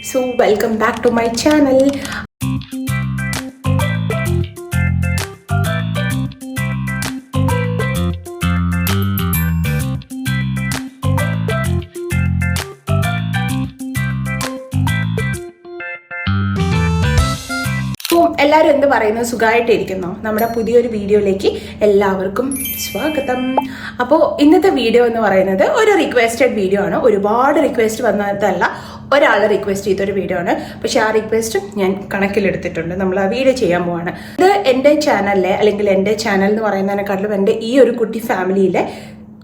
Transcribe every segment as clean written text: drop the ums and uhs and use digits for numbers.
So welcome back to my channel. എല്ലാവരും എന്ത് പറയുന്നു, സുഖമായിട്ടിരിക്കുന്നോ? നമ്മുടെ പുതിയൊരു വീഡിയോയിലേക്ക് എല്ലാവർക്കും സ്വാഗതം. അപ്പോൾ ഇന്നത്തെ വീഡിയോ എന്ന് പറയുന്നത് ഒരു റിക്വസ്റ്റഡ് വീഡിയോ ആണ്. ഒരുപാട് റിക്വസ്റ്റ് വന്നതല്ല, ഒരാൾ റിക്വസ്റ്റ് ചെയ്തൊരു വീഡിയോ ആണ്. പക്ഷെ ആ റിക്വസ്റ്റ് ഞാൻ കണക്കിലെടുത്തിട്ടുണ്ട്. നമ്മൾ ആ വീഡിയോ ചെയ്യാൻ പോവാണ്. ഇത് എൻ്റെ ചാനലിലെ, അല്ലെങ്കിൽ എൻ്റെ ചാനൽ എന്ന് പറയുന്നതിനെക്കാട്ടിലും എൻ്റെ ഈ ഒരു കുട്ടി ഫാമിലിയിലെ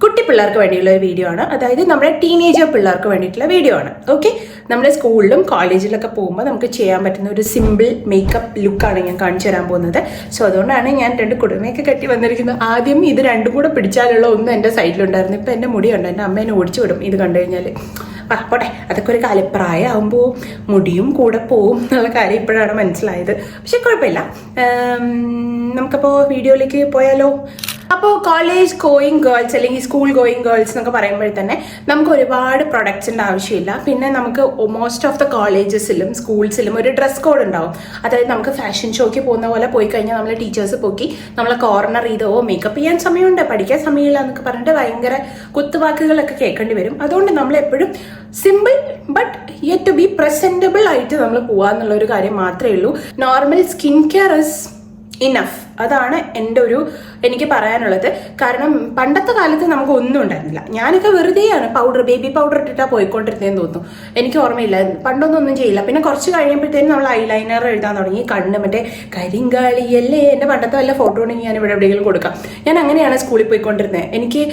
കുട്ടി പിള്ളേർക്ക് വേണ്ടിയുള്ള ഒരു വീഡിയോ ആണ്. അതായത് നമ്മുടെ ടീനേജർ പിള്ളേർക്ക് വേണ്ടിയിട്ടുള്ള വീഡിയോ ആണ്. ഓക്കെ, നമ്മുടെ സ്കൂളിലും കോളേജിലൊക്കെ പോകുമ്പോൾ നമുക്ക് ചെയ്യാൻ പറ്റുന്ന ഒരു സിമ്പിൾ മേക്കപ്പ് ലുക്കാണ് ഞാൻ കാണിച്ചു തരാൻ പോകുന്നത്. സോ അതുകൊണ്ടാണ് ഞാൻ 2 കുടുമയൊക്കെ കെട്ടി വന്നിരിക്കുന്നത്. ആദ്യം ഇത് രണ്ടും കൂടെ പിടിച്ചാലുള്ള ഒന്നും എൻ്റെ സൈഡിലുണ്ടായിരുന്നു. ഇപ്പം എൻ്റെ മുടിയുണ്ട്, എൻ്റെ അമ്മേനെ ഓടിച്ചു വിടും ഇത് കണ്ടു കഴിഞ്ഞാൽ. പോട്ടെ, അതൊക്കെ ഒരു കാലപ്രായമാകുമ്പോൾ മുടിയും കൂടെ പോവും എന്നുള്ള കാര്യം ഇപ്പോഴാണ് മനസ്സിലായത്. പക്ഷെ കുഴപ്പമില്ല, നമുക്കപ്പോൾ വീഡിയോയിലേക്ക് പോയാലോ? അപ്പോൾ കോളേജ് ഗോയിങ് ഗേൾസ് അല്ലെങ്കിൽ സ്കൂൾ ഗോയിങ് ഗേൾസ് എന്നൊക്കെ പറയുമ്പോൾ തന്നെ നമുക്ക് ഒരുപാട് പ്രൊഡക്ട്സിൻ്റെ ആവശ്യമില്ല. പിന്നെ നമുക്ക് മോസ്റ്റ് ഓഫ് ദ കോളേജസിലും സ്കൂൾസിലും ഒരു ഡ്രസ് കോഡ് ഉണ്ടാവും. അതായത് നമുക്ക് ഫാഷൻ ഷോയ്ക്ക് പോകുന്ന പോലെ പോയി കഴിഞ്ഞാൽ നമ്മളെ ടീച്ചേഴ്സ് പൊക്കി നമ്മളെ കോർണർ ചെയ്തോ മേക്കപ്പ് ചെയ്യാൻ സമയമുണ്ട്, പഠിക്കാൻ സമയമില്ല എന്നൊക്കെ പറഞ്ഞിട്ട് ഭയങ്കര കുത്തുവാക്കുകളൊക്കെ കേൾക്കേണ്ടി വരും. അതുകൊണ്ട് നമ്മൾ എപ്പോഴും simple but yet to be presentable ആയിട്ട് നമ്മൾ പോകാന്നുള്ളൊരു കാര്യം മാത്രമേ ഉള്ളൂ. Normal skin care is enough. അതാണ് എൻ്റെ എനിക്ക് പറയാനുള്ളത്. കാരണം പണ്ടത്തെ കാലത്ത് നമുക്ക് ഒന്നും ഉണ്ടായിരുന്നില്ല. ഞാനൊക്കെ വെറുതെയാണ് ബേബി പൗഡർ ഇട്ടിട്ടാണ് പോയിക്കൊണ്ടിരുന്നതെന്ന് തോന്നുന്നു. എനിക്ക് ഓർമ്മയില്ല, പണ്ടൊന്നും ചെയ്യില്ല. പിന്നെ കുറച്ച് കഴിയുമ്പോഴത്തേനും നമ്മൾ ഐലൈനർ എഴുതാൻ തുടങ്ങി. കണ്ണ് മറ്റേ കരിങ്കാളിയല്ലേ, എൻ്റെ പണ്ടത്തെ വല്ല ഫോട്ടോ ഉണ്ടെങ്കിൽ ഞാൻ ഇവിടെ എവിടെയെങ്കിലും കൊടുക്കാം. ഞാൻ അങ്ങനെയാണ് സ്കൂളിൽ പോയിക്കൊണ്ടിരുന്നത്.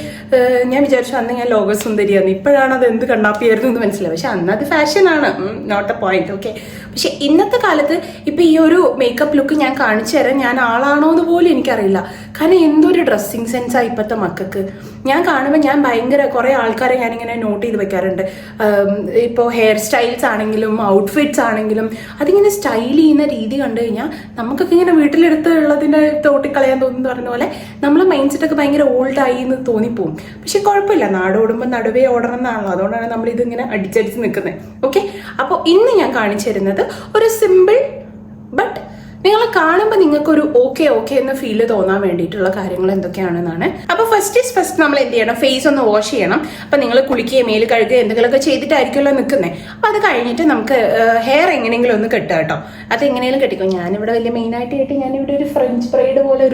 ഞാൻ വിചാരിച്ചു അന്ന് ഞാൻ ലോകസുന്ദരിയാണ്. ഇപ്പോഴാണ് അത് എന്ത് കണ്ണാപ്പിയായിരുന്നു എന്ന് മനസ്സിലായി. പക്ഷെ അന്ന് അത് ഫാഷനാണ്, നോട്ട് എ പോയിന്റ്. ഓക്കെ, പക്ഷെ ഇന്നത്തെ കാലത്ത് ഇപ്പം ഈ ഒരു മേക്കപ്പ് ലുക്ക് ഞാൻ കാണിച്ചു തരാം. ഞാൻ ആളാണോ എന്ന് പോലും എനിക്കറിയില്ല. കാരണം എന്തൊരു ഡ്രസ്സിങ് സെൻസാണ് ഇപ്പോഴത്തെ മക്കൾക്ക്. ഞാൻ കാണുമ്പോൾ ഞാൻ ഭയങ്കര കുറേ ആൾക്കാരെ ഞാനിങ്ങനെ നോട്ട് ചെയ്ത് വെക്കാറുണ്ട്. ഇപ്പോൾ ഹെയർ സ്റ്റൈൽസ് ആണെങ്കിലും ഔട്ട്ഫിറ്റ്സ് ആണെങ്കിലും അതിങ്ങനെ സ്റ്റൈൽ ചെയ്യുന്ന രീതി കണ്ടു കഴിഞ്ഞാൽ നമുക്കൊക്കെ ഇങ്ങനെ വീട്ടിലെടുത്തുള്ളതിൻ്റെ തോട്ടിക്കളയാൻ തോന്നുന്നു പറഞ്ഞ പോലെ നമ്മളെ മൈൻഡ് സെറ്റൊക്കെ ഭയങ്കര ഓൾഡായി എന്ന് തോന്നിപ്പോവും. പക്ഷെ കുഴപ്പമില്ല, നാടോടുമ്പോൾ നടുവേ ഓടണം എന്നാണല്ലോ. അതുകൊണ്ടാണ് നമ്മളിതിങ്ങനെ അടിച്ചടിച്ച് നിൽക്കുന്നത്. ഓക്കെ, അപ്പോൾ ഇന്ന് ഞാൻ കാണിച്ചു തരുന്നത് ഒരു സിമ്പിൾ ബട്ട് നിങ്ങളെ കാണുമ്പോൾ നിങ്ങൾക്കൊരു ഓക്കെ എന്ന് ഫീല് തോന്നാൻ വേണ്ടിയിട്ടുള്ള കാര്യങ്ങൾ എന്തൊക്കെയാണെന്നാണ്. അപ്പോൾ ഫസ്റ്റ് നമ്മൾ എന്ത് ചെയ്യണം? ഫേസ് ഒന്ന് വാഷ് ചെയ്യണം. അപ്പം നിങ്ങൾ കുളിക്കുകയും മേല് കഴുകുക എന്തെങ്കിലുമൊക്കെ ചെയ്തിട്ടായിരിക്കുമല്ലോ നിൽക്കുന്നത്. അപ്പം അത് കഴിഞ്ഞിട്ട് നമുക്ക് ഹെയർ എങ്ങനെയെങ്കിലും ഒന്ന് കെട്ടുക കേട്ടോ. അത് എങ്ങനെയെങ്കിലും കെട്ടിക്കോ. ഞാനിവിടെ വലിയ മെയിനായിട്ട് കെട്ടി, ഞാനിവിടെ ഒരു ഫ്രഞ്ച് ബ്രൈഡ് പോലെ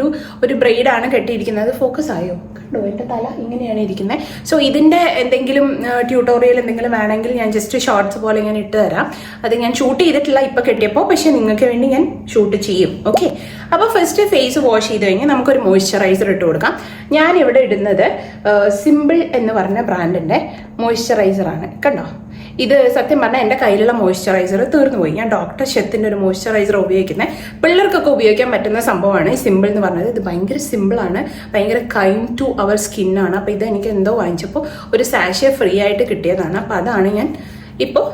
ഒരു ബ്രൈഡാണ് കെട്ടിയിരിക്കുന്നത്. അത് ഫോക്കസ് ആയോ? കണ്ടോ, എൻ്റെ തല ഇങ്ങനെയാണ് ഇരിക്കുന്നത്. സോ ഇതിൻ്റെ എന്തെങ്കിലും ട്യൂട്ടോറിയൽ എന്തെങ്കിലും വേണമെങ്കിൽ ഞാൻ ജസ്റ്റ് ഷോർട്സ് പോലെ ഞാൻ ഇട്ട് തരാം. അത് ഞാൻ ഷൂട്ട് ചെയ്തിട്ടില്ല ഇപ്പം കെട്ടിയപ്പോൾ, പക്ഷെ നിങ്ങൾക്ക് വേണ്ടി ഞാൻ ഷൂട്ട് ചെയ്യും. ഓക്കെ, അപ്പോൾ ഫസ്റ്റ് ഫേസ് വാഷ് ചെയ്ത് കഴിഞ്ഞാൽ നമുക്കൊരു മോയ്സ്ചറൈസർ ഇട്ട് കൊടുക്കാം. ഞാൻ ഇവിടെ ഇടുന്നത് സിമ്പിൾ എന്ന് പറഞ്ഞ ബ്രാൻഡിൻ്റെ മോയ്സ്ചറൈസറാണ്. കണ്ടോ, ഇത് സത്യം പറഞ്ഞാൽ എൻ്റെ കയ്യിലുള്ള മോയ്സ്ചറൈസർ തീർന്നു പോയി. ഞാൻ ഡോക്ടർ ഷെത്തിൻ്റെ ഒരു മോയ്സ്ചറൈസർ ഉപയോഗിക്കുന്നത്. പിള്ളേർക്കൊക്കെ ഉപയോഗിക്കാൻ പറ്റുന്ന സംഭവമാണ് ഈ സിമ്പിൾ എന്ന് പറഞ്ഞത്. ഇത് ഭയങ്കര സിമ്പിളാണ്, ഭയങ്കര കൈൻഡ് ടു അവർ സ്കിന്നാണ്. അപ്പോൾ ഇത് എനിക്ക് എന്തോ വാങ്ങിച്ചപ്പോൾ ഒരു സാഷെ ഫ്രീ ആയിട്ട് കിട്ടിയതാണ്. അപ്പോൾ അതാണ് ഞാൻ ഇപ്പോൾ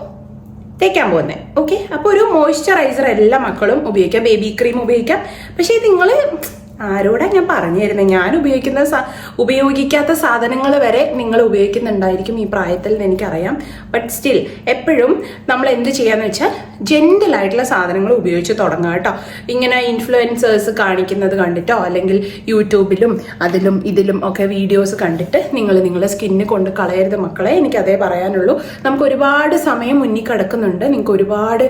തേക്കാൻ പോകുന്നത്. ഓക്കെ, അപ്പോൾ ഒരു മോയ്സ്ചറൈസർ എല്ലാ മക്കളും ഉപയോഗിക്കാം. ബേബി ക്രീം ഉപയോഗിക്കാം. പക്ഷേ നിങ്ങൾ ആരോടാ ഞാൻ പറഞ്ഞു തരുന്നത്? ഞാൻ ഉപയോഗിക്കാത്ത സാധനങ്ങൾ വരെ നിങ്ങൾ ഉപയോഗിക്കുന്നുണ്ടായിരിക്കും ഈ പ്രായത്തിൽ എന്ന് എനിക്കറിയാം. ബട്ട് സ്റ്റിൽ എപ്പോഴും നമ്മൾ എന്ത് ചെയ്യാന്ന് വെച്ചാൽ ജെന്റിലായിട്ടുള്ള സാധനങ്ങൾ ഉപയോഗിച്ച് തുടങ്ങുക കേട്ടോ. ഇങ്ങനെ ഇൻഫ്ലുവൻസേഴ്സ് കാണിക്കുന്നത് കണ്ടിട്ടോ അല്ലെങ്കിൽ യൂട്യൂബിലും അതിലും ഇതിലും ഒക്കെ വീഡിയോസ് കണ്ടിട്ട് നിങ്ങളുടെ സ്കിന്ന് കൊണ്ട് കളയരുത് മക്കളെ. എനിക്ക് അതേ പറയാനുള്ളൂ. നമുക്ക് ഒരുപാട് സമയം മുന്നിൽ കിടക്കുന്നുണ്ട്. നിങ്ങൾക്ക് ഒരുപാട്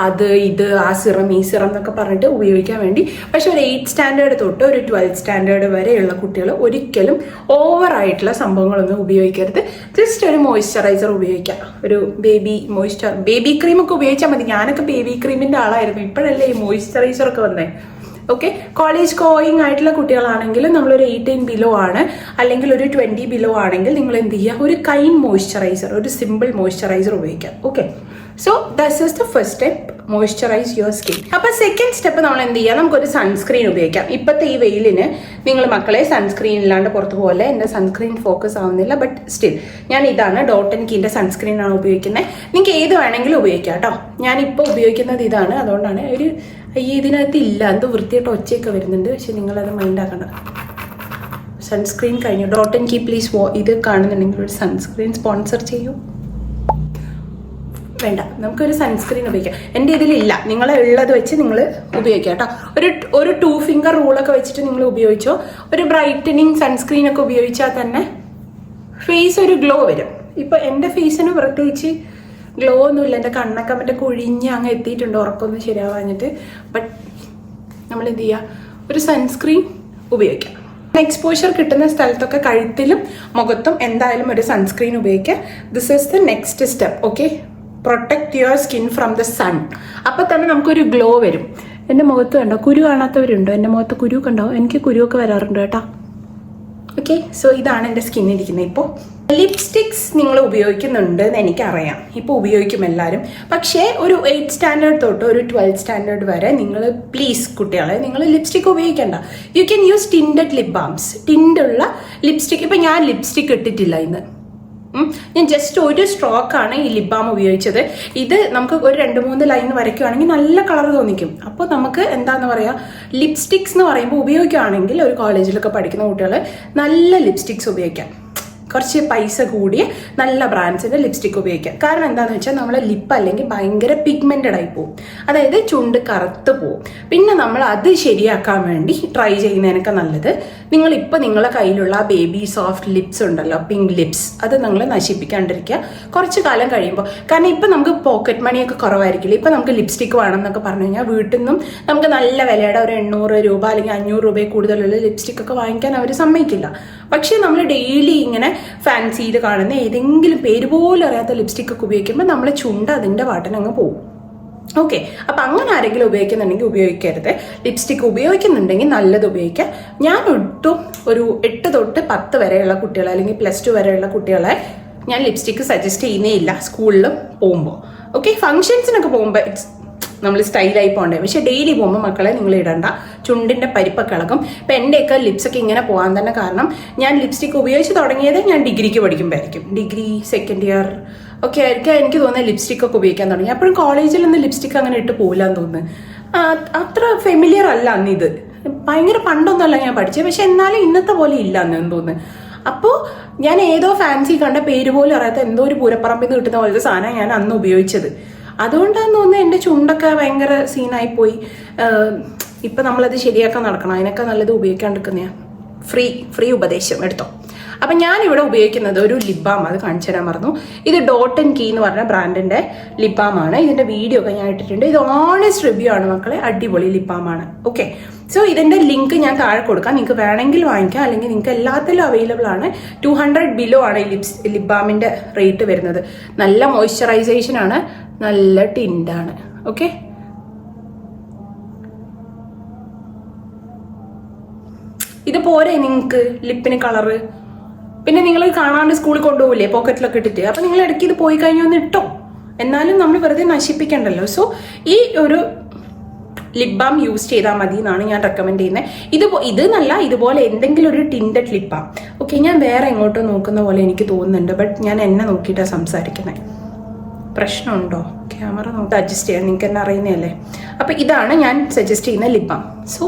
അത് ഇത് ആ സിറം ഈ സിറം എന്നൊക്കെ പറഞ്ഞിട്ട് ഉപയോഗിക്കാൻ വേണ്ടി. പക്ഷെ ഒരു 8th സ്റ്റാൻഡേർഡ് തൊട്ട് ഒരു 12th സ്റ്റാൻഡേർഡ് വരെയുള്ള കുട്ടികൾ ഒരിക്കലും ഓവറായിട്ടുള്ള സംഭവങ്ങളൊന്നും ഉപയോഗിക്കരുത്. ജസ്റ്റ് ഒരു മോയ്സ്ചറൈസർ ഉപയോഗിക്കാം. ഒരു ബേബി ക്രീമൊക്കെ ഉപയോഗിച്ചാൽ മതി. ഞാനൊക്കെ ബേബി ക്രീമിൻ്റെ ആളായിരുന്നു. ഇപ്പോഴല്ലേ ഈ മോയ്സ്ചറൈസറൊക്കെ വന്നേ. ഓക്കെ, കോളേജ് ഗോയിങ് ആയിട്ടുള്ള കുട്ടികളാണെങ്കിൽ നമ്മളൊരു 18 ബിലോ ആണ് അല്ലെങ്കിൽ ഒരു 20 ബിലോ ആണെങ്കിൽ നിങ്ങൾ എന്ത് ചെയ്യുക? ഒരു കൈൻഡ് മോയ്സ്ചറൈസർ, ഒരു സിമ്പിൾ മോയ്സ്ചറൈസർ ഉപയോഗിക്കാം. Okay, so that is the first step, moisturise your skin. അപ്പോൾ സെക്കൻഡ് സ്റ്റെപ്പ് നമ്മൾ എന്ത് ചെയ്യുക? നമുക്കൊരു സൺസ്ക്രീൻ ഉപയോഗിക്കാം. ഇപ്പോഴത്തെ ഈ വെയിലിന് നിങ്ങൾ മക്കളെ സൺസ്ക്രീൻ ഇല്ലാണ്ട് പുറത്ത് പോലെ. എൻ്റെ സൺസ്ക്രീൻ ഫോക്കസ് ആവുന്നില്ല, ബട്ട് സ്റ്റിൽ ഞാൻ ഇതാണ് ഡോട്ട് ആൻഡ് കീൻ്റെ സൺസ്ക്രീൻ ആണ് ഉപയോഗിക്കുന്നത്. നിങ്ങൾക്ക് ഏത് വേണമെങ്കിലും ഉപയോഗിക്കാം കേട്ടോ. ഞാനിപ്പോൾ ഉപയോഗിക്കുന്നത് ഇതാണ്. അതുകൊണ്ടാണ് ഇതിനകത്ത് ഇല്ല എന്തോ വൃത്തിയായിട്ട് ഒച്ചയൊക്കെ വരുന്നുണ്ട്. പക്ഷെ നിങ്ങളത് മൈൻഡ് ആക്കണ്ട. സൺസ്ക്രീൻ കഴിഞ്ഞു. ഡോട്ട് ആൻഡ് കീ പ്ലീസ് ഇത് കാണുന്നുണ്ടെങ്കിൽ ഒരു സൺസ്ക്രീൻ സ്പോൺസർ ചെയ്യൂ. വേണ്ട, നമുക്കൊരു സൺസ്ക്രീൻ ഉപയോഗിക്കാം. എൻ്റെ ഇതിലില്ല, നിങ്ങളെ ഉള്ളത് വെച്ച് നിങ്ങൾ ഉപയോഗിക്കാം കേട്ടോ. ഒരു 2 ഫിംഗർ റൂളൊക്കെ വെച്ചിട്ട് നിങ്ങൾ ഉപയോഗിച്ചോ. ഒരു ബ്രൈറ്റനിങ് സൺസ്ക്രീൻ ഒക്കെ ഉപയോഗിച്ചാൽ തന്നെ ഫേസ് ഒരു ഗ്ലോ വരും. ഇപ്പം എൻ്റെ ഫേസിന് പ്രത്യേകിച്ച് ഗ്ലോ ഒന്നുമില്ല. എൻ്റെ കണ്ണൊക്കെ മറ്റേ കുഴിഞ്ഞ് അങ്ങ് എത്തിയിട്ടുണ്ട്, ഉറക്കമൊന്നും ശരിയാവാഞ്ഞിട്ട്. ബട്ട് നമ്മൾ എന്ത് ചെയ്യുക, ഒരു സൺസ്ക്രീൻ ഉപയോഗിക്കാം. എക്സ്പോഷർ കിട്ടുന്ന സ്ഥലത്തൊക്കെ കഴുത്തിലും മുഖത്തും എന്തായാലും ഒരു സൺസ്ക്രീൻ ഉപയോഗിക്കുക. This is the next step. Okay, protect your skin from the sun. അപ്പം തന്നെ നമുക്കൊരു ഗ്ലോ വരും. എൻ്റെ മുഖത്ത് കണ്ടോ, കുരു കാണാത്തവരുണ്ടോ? എൻ്റെ മുഖത്ത് കുരു കണ്ടോ? എനിക്ക് കുരുവൊക്കെ വരാറുണ്ട് കേട്ടോ. ഓക്കെ, സോ ഇതാണ് എൻ്റെ സ്കിന്നിരിക്കുന്നത്. ഇപ്പോൾ ലിപ്സ്റ്റിക്സ് നിങ്ങൾ ഉപയോഗിക്കുന്നുണ്ട് എന്ന് എനിക്കറിയാം, ഇപ്പോൾ ഉപയോഗിക്കും എല്ലാവരും. പക്ഷേ ഒരു 8th സ്റ്റാൻഡേർഡ് തൊട്ട് ഒരു 12th സ്റ്റാൻഡേർഡ് വരെ നിങ്ങൾ പ്ലീസ് കുട്ടികളെ നിങ്ങൾ ലിപ്സ്റ്റിക് ഉപയോഗിക്കേണ്ട. You can use tinted lip balms. ടിൻഡുള്ള ലിപ്സ്റ്റിക്. ഇപ്പം ഞാൻ ലിപ്സ്റ്റിക് ഇട്ടിട്ടില്ല ഇന്ന്. ഞാൻ ജസ്റ്റ് ഒരു സ്ട്രോക്കാണ് ഈ ലിപ് ബാം ഉപയോഗിച്ചത്. ഇത് നമുക്ക് ഒരു 2-3 ലൈൻ വരയ്ക്കുകയാണെങ്കിൽ നല്ല കളർ തോന്നിക്കും. അപ്പോൾ നമുക്ക് എന്താണെന്ന് പറയുക, ലിപ്സ്റ്റിക്സ് എന്ന് പറയുമ്പോൾ ഉപയോഗിക്കുകയാണെങ്കിൽ ഒരു കോളേജിലൊക്കെ പഠിക്കുന്ന കുട്ടികൾ നല്ല ലിപ്സ്റ്റിക്സ് ഉപയോഗിക്കാം. കുറച്ച് പൈസ കൂടിയ നല്ല ബ്രാൻഡ്സിൻ്റെ ലിപ്സ്റ്റിക് ഉപയോഗിക്കാം. കാരണം എന്താണെന്ന് വെച്ചാൽ നമ്മളെ ലിപ്പ് അല്ലെങ്കിൽ ഭയങ്കര പിഗ്മെൻറ്റഡ് ആയി പോവും. അതായത് ചുണ്ട് കറുത്ത് പോവും. പിന്നെ നമ്മൾ അത് ശരിയാക്കാൻ വേണ്ടി ട്രൈ ചെയ്യുന്നതിനൊക്കെ നല്ലത് നിങ്ങളിപ്പോൾ നിങ്ങളെ കയ്യിലുള്ള ബേബി സോഫ്റ്റ് ലിപ്സ് ഉണ്ടല്ലോ, പിങ്ക് ലിപ്സ്, അത് നിങ്ങൾ നശിപ്പിക്കാണ്ടിരിക്കുക കുറച്ച് കാലം കഴിയുമ്പോൾ. കാരണം ഇപ്പം നമുക്ക് പോക്കറ്റ് മണിയൊക്കെ കുറവായിരിക്കില്ല. ഇപ്പം നമുക്ക് ലിപ്സ്റ്റിക്ക് വേണം എന്നൊക്കെ പറഞ്ഞു കഴിഞ്ഞാൽ വീട്ടിൽ നിന്നും നമുക്ക് നല്ല വിലയുടെ ഒരു 800 രൂപ അല്ലെങ്കിൽ 500 രൂപയിൽ കൂടുതലുള്ള ലിപ്സ്റ്റിക്കൊക്കെ വാങ്ങിക്കാൻ അവർ സമ്മതിക്കില്ല. പക്ഷേ നമ്മൾ ഡെയിലി ഇങ്ങനെ ഫാൻസിയിൽ കാണുന്ന ഏതെങ്കിലും പേര് പോലും അറിയാത്ത ലിപ്സ്റ്റിക് ഒക്കെ ഉപയോഗിക്കുമ്പോൾ നമ്മളെ ചുണ്ട് അതിൻ്റെ വാട്ടിനങ്ങ് പോകും. ഓക്കെ, അപ്പം അങ്ങനെ ആരെങ്കിലും ഉപയോഗിക്കുന്നുണ്ടെങ്കിൽ ഉപയോഗിക്കരുത്. ലിപ്സ്റ്റിക് ഉപയോഗിക്കുന്നുണ്ടെങ്കിൽ നല്ലത് ഉപയോഗിക്കുക. ഞാൻ ഒട്ടും ഒരു 8 തൊട്ട് 10 വരെയുള്ള കുട്ടികളെ അല്ലെങ്കിൽ +2 വരെയുള്ള കുട്ടികളെ ഞാൻ ലിപ്സ്റ്റിക്ക് സജസ്റ്റ് ചെയ്യുന്നേ ഇല്ല സ്കൂളിലും പോകുമ്പോൾ. ഓക്കെ, ഫങ്ഷൻസിനൊക്കെ പോകുമ്പോൾ നമ്മൾ സ്റ്റൈലായി പോകണ്ടേ. പക്ഷെ ഡെയിലി പോകുമ്പോൾ മക്കളെ നിങ്ങൾ ഇടണ്ട, ചുണ്ടിൻ്റെ പരിപ്പൊക്കെ ഇളകും. ഇപ്പം എൻ്റെയൊക്കെ ലിപ്സൊക്കെ ഇങ്ങനെ പോകാൻ തന്നെ കാരണം ഞാൻ ലിപ്സ്റ്റിക്ക് ഉപയോഗിച്ച് തുടങ്ങിയത് ഞാൻ ഡിഗ്രിക്ക് പഠിക്കുമ്പോഴായിരിക്കും. ഡിഗ്രി 2nd ഇയർ ഒക്കെ ആയിരിക്കും എനിക്ക് തോന്നുന്നത് ലിപ്സ്റ്റിക്കൊക്കെ ഉപയോഗിക്കാൻ തുടങ്ങി. അപ്പോഴും കോളേജിലൊന്നും ലിപ്സ്റ്റിക്ക് അങ്ങനെ ഇട്ട് പോകില്ലാന്ന് തോന്നുന്നു. അത്ര ഫെമിലിയർ അല്ല അന്ന്. ഇത് ഭയങ്കര പണ്ടൊന്നുമല്ല ഞാൻ പഠിച്ചത്, പക്ഷെ എന്നാലും ഇന്നത്തെ പോലെ ഇല്ല എന്ന് തോന്നുന്നു. അപ്പോൾ ഞാൻ ഏതോ ഫാൻസി കണ്ട പേര് പോലും അറിയാത്ത എന്തോ ഒരു പൂരപ്പറമ്പിൽ നിന്ന് കിട്ടുന്ന പോലത്തെ സാധനം ഞാൻ അന്ന് ഉപയോഗിച്ചത്. അതുകൊണ്ടാന്ന് തോന്നുന്നത് എൻ്റെ ചുണ്ടൊക്കെ ഭയങ്കര സീനായിപ്പോയി. ഇപ്പം നമ്മളത് ശരിയാക്കാൻ നടക്കണം. അതിനൊക്കെ നല്ലത് ഉപയോഗിക്കാണ്ടിരിക്കുന്നതാണ്. ഫ്രീ ഉപദേശം എടുത്തോ. അപ്പം ഞാനിവിടെ ഉപയോഗിക്കുന്നത് ഒരു ലിപ് ബാം, അത് കാണിച്ചു തരാൻ മറന്നു. ഇത് ഡോട്ട് ആൻഡ് കീ എന്ന് പറഞ്ഞ ബ്രാൻഡിൻ്റെ ലിപ് ബാം ആണ്. ഇതിൻ്റെ വീഡിയോ ഒക്കെ ഞാൻ ഇട്ടിട്ടുണ്ട്. ഇത് ഓണസ്റ്റ് റിവ്യൂ ആണ് മക്കളെ, അടിപൊളി ലിപ് ബാം ആണ്. ഓക്കെ, സോ ഇതിൻ്റെ ലിങ്ക് ഞാൻ താഴെ കൊടുക്കാം. നിങ്ങൾക്ക് വേണമെങ്കിൽ വാങ്ങിക്കാം, അല്ലെങ്കിൽ നിങ്ങൾക്ക് എല്ലാത്തിലും അവൈലബിൾ ആണ്. 200 ബിലോ ആണ് ഈ ലിപ് ബാമിൻ്റെ റേറ്റ് വരുന്നത്. നല്ല മോയ്സ്ചറൈസേഷൻ ആണ്, നല്ല ടിൻഡാണ്. ഓക്കെ, ഇത് പോരെ നിങ്ങൾക്ക് ലിപ്പിന് കളറ്? പിന്നെ നിങ്ങൾ കാണാണ്ട് സ്കൂളിൽ കൊണ്ടുപോകില്ലേ പോക്കറ്റിലൊക്കെ ഇട്ടിട്ട്? അപ്പം നിങ്ങൾ ഇടയ്ക്ക് ഇത് പോയി കഴിഞ്ഞാൽ ഒന്ന് ഇട്ടോ. എന്നാലും നമ്മൾ വെറുതെ നശിപ്പിക്കണ്ടല്ലോ. സോ ഈ ഒരു ലിപ് ബാം യൂസ് ചെയ്താൽ മതി എന്നാണ് ഞാൻ റെക്കമെൻഡ് ചെയ്യുന്നത്. ഇത് നല്ല ഇതുപോലെ എന്തെങ്കിലും ഒരു ടിൻഡഡ് ലിപ് ബാം. ഓക്കെ, ഞാൻ വേറെ എങ്ങോട്ടോ നോക്കുന്ന പോലെ എനിക്ക് തോന്നുന്നുണ്ട്. ബട്ട് ഞാൻ എന്നെ നോക്കിയിട്ടാണ് സംസാരിക്കുന്നത്. പ്രശ്നമുണ്ടോ? ക്യാമറ നോക്കി അഡ്ജസ്റ്റ് ചെയ്യാൻ നിങ്ങൾക്ക് എന്നെ അറിയുന്നതല്ലേ. അപ്പം ഇതാണ് ഞാൻ സജസ്റ്റ് ചെയ്യുന്ന ലിപ് ബാം. സോ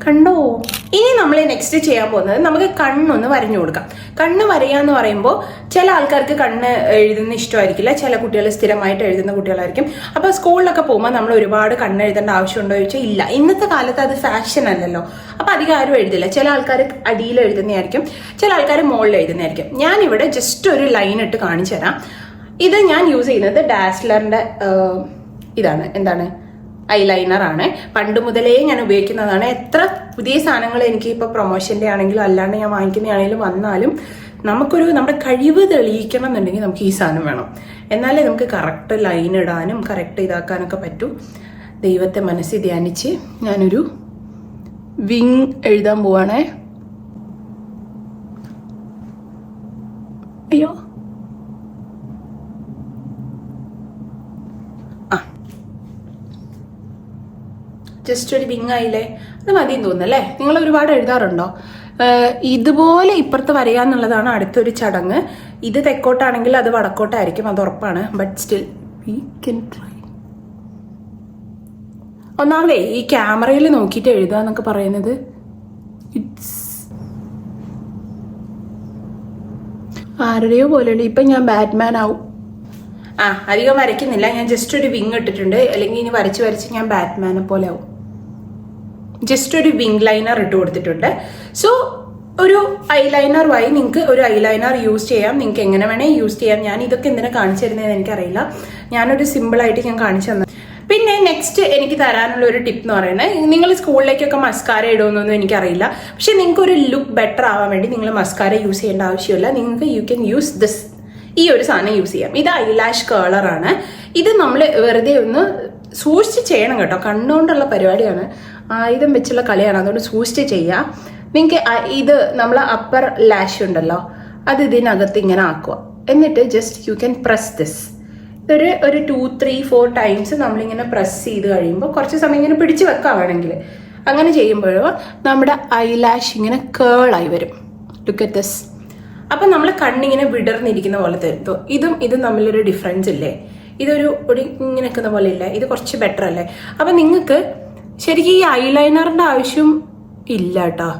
കണ്ടോ? ഇനി നമ്മൾ നെക്സ്റ്റ് ചെയ്യാൻ പോകുന്നത് നമുക്ക് കണ്ണൊന്ന് വരഞ്ഞു കൊടുക്കാം. കണ്ണ് വരയാന്ന് പറയുമ്പോൾ ചില ആൾക്കാർക്ക് കണ്ണ് എഴുതുന്ന ഇഷ്ടമായിരിക്കില്ല. ചില കുട്ടികൾ സ്ഥിരമായിട്ട് എഴുതുന്ന കുട്ടികളായിരിക്കും. അപ്പോൾ സ്കൂളിലൊക്കെ പോകുമ്പോൾ നമ്മൾ ഒരുപാട് കണ്ണ് എഴുതേണ്ട ആവശ്യമുണ്ടോ ചോദിച്ചാൽ ഇല്ല. ഇന്നത്തെ കാലത്ത് അത് ഫാഷൻ അല്ലല്ലോ. അപ്പോൾ അധികം ആരും എഴുതില്ല. ചില ആൾക്കാർ അടിയിൽ എഴുതുന്നതായിരിക്കും, ചില ആൾക്കാർ മുകളിൽ എഴുതുന്നതായിരിക്കും. ഞാനിവിടെ ജസ്റ്റ് ഒരു ലൈൻ ഇട്ട് കാണിച്ചു തരാം. ഇത് ഞാൻ യൂസ് ചെയ്യുന്നത് ഡാസ്ലറിൻ്റെ ഇതാണ്, എന്താണ്, ഐലൈനർ ആണ്. പണ്ട് മുതലേ ഞാൻ ഉപയോഗിക്കുന്നതാണ്. എത്ര പുതിയ സാധനങ്ങൾ എനിക്ക് ഇപ്പോൾ പ്രൊമോഷൻ്റെ ആണെങ്കിലും അല്ലാണ്ട് ഞാൻ വാങ്ങിക്കുന്നതാണെങ്കിലും വന്നാലും നമ്മുടെ കഴിവ് തെളിയിക്കണം എന്നുണ്ടെങ്കിൽ നമുക്ക് ഈ സാധനം വേണം. എന്നാലേ നമുക്ക് കറക്റ്റ് ലൈൻ ഇടാനും കറക്റ്റ് ഇതാക്കാനൊക്കെ പറ്റൂ. ദൈവത്തെ മനസ്സിൽ ധ്യാനിച്ച് ഞാനൊരു വിങ് എഴുതാൻ പോവാണേ. അയ്യോ, ജസ്റ്റ് ഒരു വിങ് ആയില്ലേ, അത് മതിയെന്ന് തോന്നുന്നല്ലേ. നിങ്ങൾ ഒരുപാട് എഴുതാറുണ്ടോ? ഇതുപോലെ ഇപ്പുറത്ത് വരയാന്നുള്ളതാണ് അടുത്തൊരു ചടങ്ങ്. ഇത് തെക്കോട്ടാണെങ്കിൽ അത് വടക്കോട്ടായിരിക്കും, അത് ഉറപ്പാണ്. But still we can try. ഒന്നാമതേ ഈ ക്യാമറയിൽ നോക്കിയിട്ട് എഴുതുക എന്നൊക്കെ പറയുന്നത് ആരുടെയോ പോലെയുണ്ട്. ഇപ്പം ഞാൻ ബാറ്റ്മാൻ ആവും. അധികം വരയ്ക്കുന്നില്ല, ഞാൻ ജസ്റ്റ് ഒരു വിങ് ഇട്ടിട്ടുണ്ട്. അല്ലെങ്കിൽ ഇനി വരച്ച് ഞാൻ ബാറ്റ്മാനെ പോലെ ആവും. ജസ്റ്റ് ഒരു വിങ് ലൈനർ ഇട്ട് കൊടുത്തിട്ടുണ്ട്. സോ ഒരു ഐലൈനർ വഴി നിങ്ങൾക്ക് ഒരു ഐലൈനർ യൂസ് ചെയ്യാം. നിങ്ങൾക്ക് എങ്ങനെ വേണേൽ യൂസ് ചെയ്യാം. ഞാൻ ഇതൊക്കെ എന്തിനാ കാണിച്ചു തരുന്നതെന്ന് എനിക്കറിയില്ല. ഞാനൊരു സിമ്പിളായിട്ട് ഞാൻ കാണിച്ചു തന്നത്. പിന്നെ നെക്സ്റ്റ് എനിക്ക് തരാനുള്ള ഒരു ടിപ്പ് എന്ന് പറയുന്നത്, നിങ്ങൾ സ്കൂളിലേക്കൊക്കെ മസ്കാര ഇടുമെന്നൊന്നും എനിക്കറിയില്ല. പക്ഷെ നിങ്ങൾക്ക് ഒരു ലുക്ക് ബെറ്റർ ആവാൻ വേണ്ടി നിങ്ങൾ മസ്കാര യൂസ് ചെയ്യേണ്ട ആവശ്യമില്ല. നിങ്ങൾക്ക് യു ക്യാൻ യൂസ് ദിസ്, ഈ ഒരു സാധനം യൂസ് ചെയ്യാം. ഇത് ഐലാഷ് കേളറാണ്. ഇത് നമ്മൾ വെറുതെ ഒന്ന് സൂക്ഷിച്ച് ചെയ്യണം കേട്ടോ. കണ്ണുകൊണ്ടുള്ള പരിപാടിയാണ്, ആയുധം വെച്ചുള്ള കളിയാണ്. അതുകൊണ്ട് സൂക്ഷിച്ച് ചെയ്യാം. നിങ്ങൾക്ക് ഇത് നമ്മൾ അപ്പർ ലാഷ് ഉണ്ടല്ലോ, അത് ഇതിനകത്ത് ഇങ്ങനെ ആക്കുക. എന്നിട്ട് just you can press this. ഒരു 2-3-4 ടൈംസ് നമ്മളിങ്ങനെ പ്രസ് ചെയ്ത് കഴിയുമ്പോൾ കുറച്ച് സമയം ഇങ്ങനെ പിടിച്ച് വെക്കാവാണെങ്കിൽ അങ്ങനെ ചെയ്യുമ്പോഴോ നമ്മുടെ ഐലാഷ് ഇങ്ങനെ കേളായി വരും. Look at this. അപ്പം നമ്മൾ കണ്ണിങ്ങനെ വിടർന്നിരിക്കുന്ന പോലെ തരുത്തോ. ഇതും തമ്മിലൊരു ഡിഫറൻസ് ഇല്ലേ? ഇതൊരു ഇങ്ങനെ നിൽക്കുന്ന പോലെ ഇല്ലേ? ഇത് കുറച്ച് ബെറ്റർ അല്ലേ? അപ്പം നിങ്ങൾക്ക് ശരിക്കും ഈ ഐലൈനറിൻ്റെ ആവശ്യം ഇല്ല കേട്ടോ.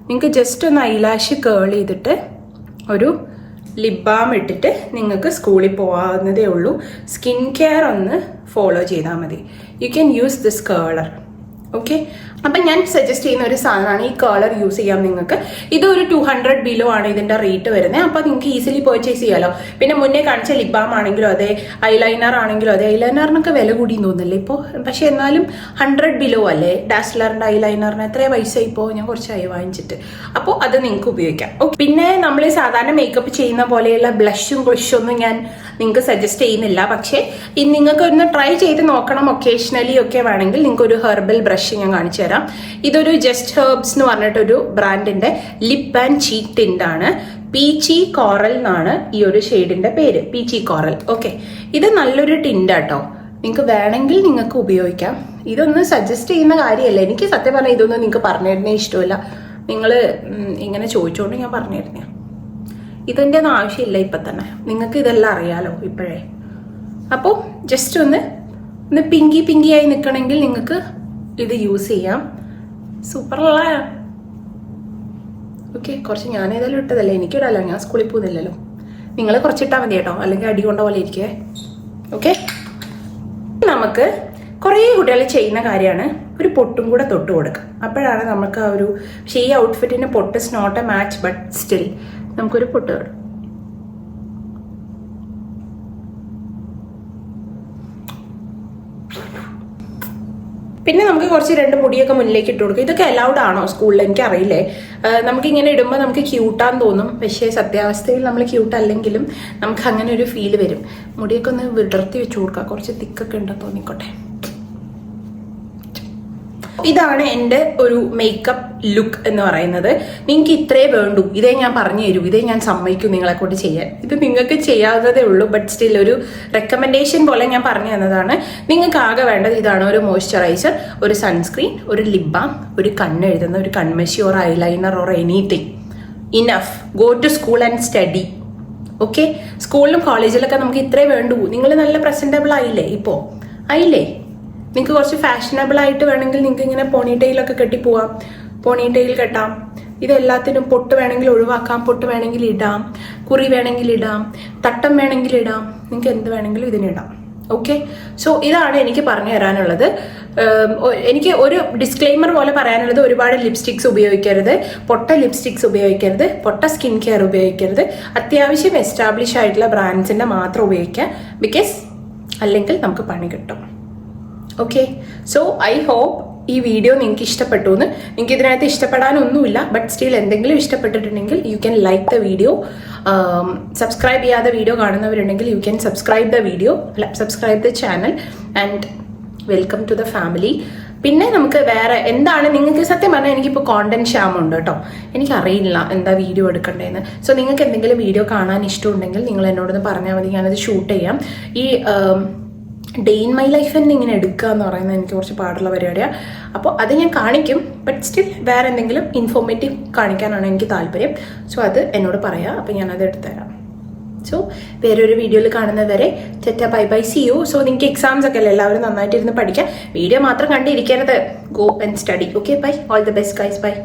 നിങ്ങൾക്ക് ജസ്റ്റ് ഒന്ന് ഐലാഷ് കേൾ ചെയ്തിട്ട് ഒരു ലിപ് ബാം ഇട്ടിട്ട് നിങ്ങൾക്ക് സ്കൂളിൽ പോകാവുന്നതേ ഉള്ളൂ. സ്കിൻ കെയർ ഒന്ന് ഫോളോ ചെയ്താൽ മതി. U can use this കേളർ. Okay, അപ്പം ഞാൻ സജസ്റ്റ് ചെയ്യുന്ന ഒരു സാധനമാണ് ഈ കേളർ യൂസ് ചെയ്യാം നിങ്ങൾക്ക്. ഇതൊരു 200 ബിലോ ആണ് ഇതിൻ്റെ റേറ്റ് വരുന്നത്. അപ്പോൾ നിങ്ങൾക്ക് ഈസിലി പർച്ചേസ് ചെയ്യാമല്ലോ. പിന്നെ മുന്നേ കാണിച്ച ലിപ് ബാം ആണെങ്കിലും അതെ, ഐലൈനർ ആണെങ്കിലും അതെ. ഐലൈനറിനൊക്കെ വില കൂടിയെന്ന് തോന്നുന്നില്ലേ ഇപ്പോൾ? പക്ഷെ എന്നാലും 100 ബിലോ അല്ലേ ഡാസ്ലറിൻ്റെ ഐലൈനറിന്? എത്രയും പൈസ ഇപ്പോൾ? ഞാൻ കുറച്ചായി വാങ്ങിച്ചിട്ട്. അപ്പോൾ അത് നിങ്ങൾക്ക് ഉപയോഗിക്കാം. ഓക്കെ, പിന്നെ നമ്മൾ സാധാരണ മേക്കപ്പ് ചെയ്യുന്ന പോലെയുള്ള ബ്ലഷും ഒന്നും ഞാൻ നിങ്ങൾക്ക് സജസ്റ്റ് ചെയ്യുന്നില്ല. പക്ഷേ നിങ്ങൾക്ക് ഒന്ന് ട്രൈ ചെയ്ത് നോക്കണം. ഒക്കേഷണലി ഒക്കെ വേണമെങ്കിൽ നിങ്ങൾക്ക് ഒരു ഹെർബൽ ബ്രഷ് ഞാൻ കാണിച്ചു തരാം. ഇതൊരു ജസ്റ്റ് ഹെർബ്സ് എന്ന് പറഞ്ഞിട്ടൊരു ബ്രാൻഡിന്റെ ലിപ്പ് ആൻഡ് ചീക്ക് ടിന്റ് ആണ്. പീച്ചി കോറൽ എന്നാണ് ഈ ഒരു ഷെയ്ഡിന്റെ പേര്, പീച്ചി കോറൽ. ഓക്കെ, ഇത് നല്ലൊരു ടിന്റ് ആട്ടോ. നിങ്ങൾക്ക് വേണമെങ്കിൽ നിങ്ങൾക്ക് ഉപയോഗിക്കാം. ഇതൊന്നും സജസ്റ്റ് ചെയ്യുന്ന കാര്യമല്ല. എനിക്ക് സത്യം പറഞ്ഞാൽ ഇതൊന്നും നിങ്ങൾക്ക് പറഞ്ഞു തരുന്നേ ഇഷ്ടമില്ല. നിങ്ങൾ ഇങ്ങനെ ചോദിച്ചുകൊണ്ട് ഞാൻ പറഞ്ഞു തരുന്നേ. ഇതിൻ്റെ ഒന്നും ആവശ്യമില്ല ഇപ്പം തന്നെ. നിങ്ങൾക്ക് ഇതെല്ലാം അറിയാലോ ഇപ്പോഴേ. അപ്പോൾ ജസ്റ്റ് ഒന്ന് പിങ്കി ആയി നിൽക്കണമെങ്കിൽ നിങ്ങൾക്ക് ഇത് യൂസ് ചെയ്യാം. സൂപ്പറുള്ള. ഓക്കെ, കുറച്ച് ഞാൻ ഏതായാലും ഇട്ടതല്ലേ, എനിക്കിടല്ലോ. ഞാൻ സ്കൂളിൽ പോകുന്നില്ലല്ലോ. നിങ്ങൾ കുറച്ചിട്ടാൽ മതി കേട്ടോ, അല്ലെങ്കിൽ അടി കൊണ്ട പോലെ ഇരിക്കേ. ഓക്കെ, നമുക്ക് കുറേ കുട്ടികൾ ചെയ്യുന്ന കാര്യമാണ് ഒരു പൊട്ടും കൂടെ തൊട്ട് കൊടുക്കുക. അപ്പോഴാണ് നമുക്ക് ആ ഒരു, പക്ഷേ ഈ ഔട്ട്ഫിറ്റിന് പൊട്ട് is not a match, but still നമുക്കൊരു പൊട്ട് തൊടും. പിന്നെ നമുക്ക് കുറച്ച് 2 മുടിയൊക്കെ മുന്നിലേക്ക് ഇട്ട് കൊടുക്കും. ഇതൊക്കെ അലൗഡ് ആണോ സ്കൂളിൽ? എനിക്കറിയില്ലേ. നമുക്കിങ്ങനെ ഇടുമ്പോൾ നമുക്ക് ക്യൂട്ടാന്ന് തോന്നും. പക്ഷേ സത്യാവസ്ഥയിൽ നമ്മൾ ക്യൂട്ട് അല്ലെങ്കിലും നമുക്ക് അങ്ങനെ ഒരു ഫീല് വരും. മുടിയൊക്കെ ഒന്ന് വിടർത്തി വെച്ച് കൊടുക്കുക. കുറച്ച് തിക്കൊക്കെ ഉണ്ടെന്ന് തോന്നിക്കോട്ടെ. ഇതാണ് എൻ്റെ ഒരു മേക്കപ്പ് ലുക്ക് എന്ന് പറയുന്നത്. നിങ്ങൾക്ക് ഇത്രേ വേണ്ടൂ. ഇതേ ഞാൻ പറഞ്ഞു തരൂ, ഇതേ ഞാൻ സമ്മതിക്കും നിങ്ങളെ കൊണ്ട് ചെയ്യാൻ. ഇത് നിങ്ങൾക്ക് ചെയ്യാവുന്നതേ ഉള്ളൂ. ബട്ട് സ്റ്റിൽ ഒരു റെക്കമെൻഡേഷൻ പോലെ ഞാൻ പറഞ്ഞു തന്നതാണ്. നിങ്ങൾക്ക് ആകെ വേണ്ടത് ഇതാണ്: ഒരു മോയ്സ്ചറൈസർ, ഒരു സൺസ്ക്രീൻ, ഒരു ലിപ് ബാം, ഒരു കണ്ണെഴുതുന്ന ഒരു കൺമഷി or eyeliner or anything. Enough. Go to school and study. Okay, സ്കൂളിലും കോളേജിലൊക്കെ നമുക്ക് ഇത്രേ വേണ്ടൂ. നിങ്ങൾ നല്ല പ്രസന്റബിൾ ആയില്ലേ? ഇപ്പോൾ ആയില്ലേ? നിങ്ങൾക്ക് കുറച്ച് ഫാഷനബിൾ ആയിട്ട് വേണമെങ്കിൽ നിങ്ങൾക്ക് ഇങ്ങനെ പോണിറ്റെയിലൊക്കെ കെട്ടി പോവാം. പോണിറ്റെയിൽ കെട്ടാം. ഇതെല്ലാത്തിനും പൊട്ട് വേണമെങ്കിൽ ഒഴിവാക്കാം, പൊട്ട് വേണമെങ്കിൽ ഇടാം, കുറി വേണമെങ്കിൽ ഇടാം, തട്ടം വേണമെങ്കിൽ ഇടാം. നിങ്ങൾക്ക് എന്ത് വേണമെങ്കിലും ഇതിനിടാം. ഓക്കെ, സോ ഇതാണ് എനിക്ക് പറഞ്ഞു തരാനുള്ളത്. എനിക്ക് ഒരു ഡിസ്ക്ലെയിമർ പോലെ പറയാനുള്ളത്: ഒരുപാട് ലിപ്സ്റ്റിക്സ് ഉപയോഗിക്കരുത്, പൊട്ട ലിപ്സ്റ്റിക്സ് ഉപയോഗിക്കരുത്, പൊട്ട സ്കിൻ കെയർ ഉപയോഗിക്കരുത്. അത്യാവശ്യം എസ്റ്റാബ്ലിഷ് ആയിട്ടുള്ള ബ്രാൻഡ്സിൻ്റെ മാത്രം ഉപയോഗിക്കുക. ബിക്കോസ് അല്ലെങ്കിൽ നമുക്ക് പണി കിട്ടും. ഓക്കെ, സോ ഐ ഹോപ്പ് ഈ വീഡിയോ നിങ്ങൾക്ക് ഇഷ്ടപ്പെട്ടു എന്ന്. നിങ്ങൾക്ക് ഇതിനകത്ത് ഇഷ്ടപ്പെടാനൊന്നുമില്ല, ബട്ട് സ്റ്റിൽ എന്തെങ്കിലും ഇഷ്ടപ്പെട്ടിട്ടുണ്ടെങ്കിൽ you can like the video. Subscribe ചെയ്യാതെ വീഡിയോ കാണുന്നവരുണ്ടെങ്കിൽ you can subscribe the channel and welcome to the family. പിന്നെ നമുക്ക് വേറെ എന്താണ്, നിങ്ങൾക്ക് സത്യം പറഞ്ഞാൽ എനിക്കിപ്പോൾ കോണ്ടന്റ് ക്ഷാമമുണ്ട് കേട്ടോ. എനിക്കറിയില്ല എന്താ വീഡിയോ എടുക്കണ്ടേന്ന്. സോ നിങ്ങൾക്ക് എന്തെങ്കിലും വീഡിയോ കാണാൻ ഇഷ്ടമുണ്ടെങ്കിൽ നിങ്ങൾ എന്നോടൊന്ന് പറഞ്ഞാൽ മതി, ഞാനത് ഷൂട്ട് ചെയ്യാം. ഈ ഡേ ഇൻ മൈ ലൈഫ് തന്നെ ഇങ്ങനെ എടുക്കുക എന്ന് പറയുന്നത് എനിക്ക് കുറച്ച് പാടുള്ള പരിപാടിയാണ്. അപ്പോൾ അത് ഞാൻ കാണിക്കും, ബട്ട് സ്റ്റിൽ വേറെ എന്തെങ്കിലും ഇൻഫോർമേറ്റീവ് കാണിക്കാനാണ് എനിക്ക് താല്പര്യം. സോ അത് എന്നോട് പറയാം, അപ്പോൾ ഞാനത് എടുത്തുതരാം. സോ വേറൊരു വീഡിയോയിൽ കാണുന്നവരെ tata, bye bye, see you. So നിങ്ങൾക്ക് എക്സാംസ് ഒക്കെ അല്ലേ, എല്ലാവരും നന്നായിട്ടിരുന്ന് പഠിക്കാം. വീഡിയോ മാത്രം കണ്ടിരിക്കരുത്. Go and study. Okay, bye. All the best guys. By.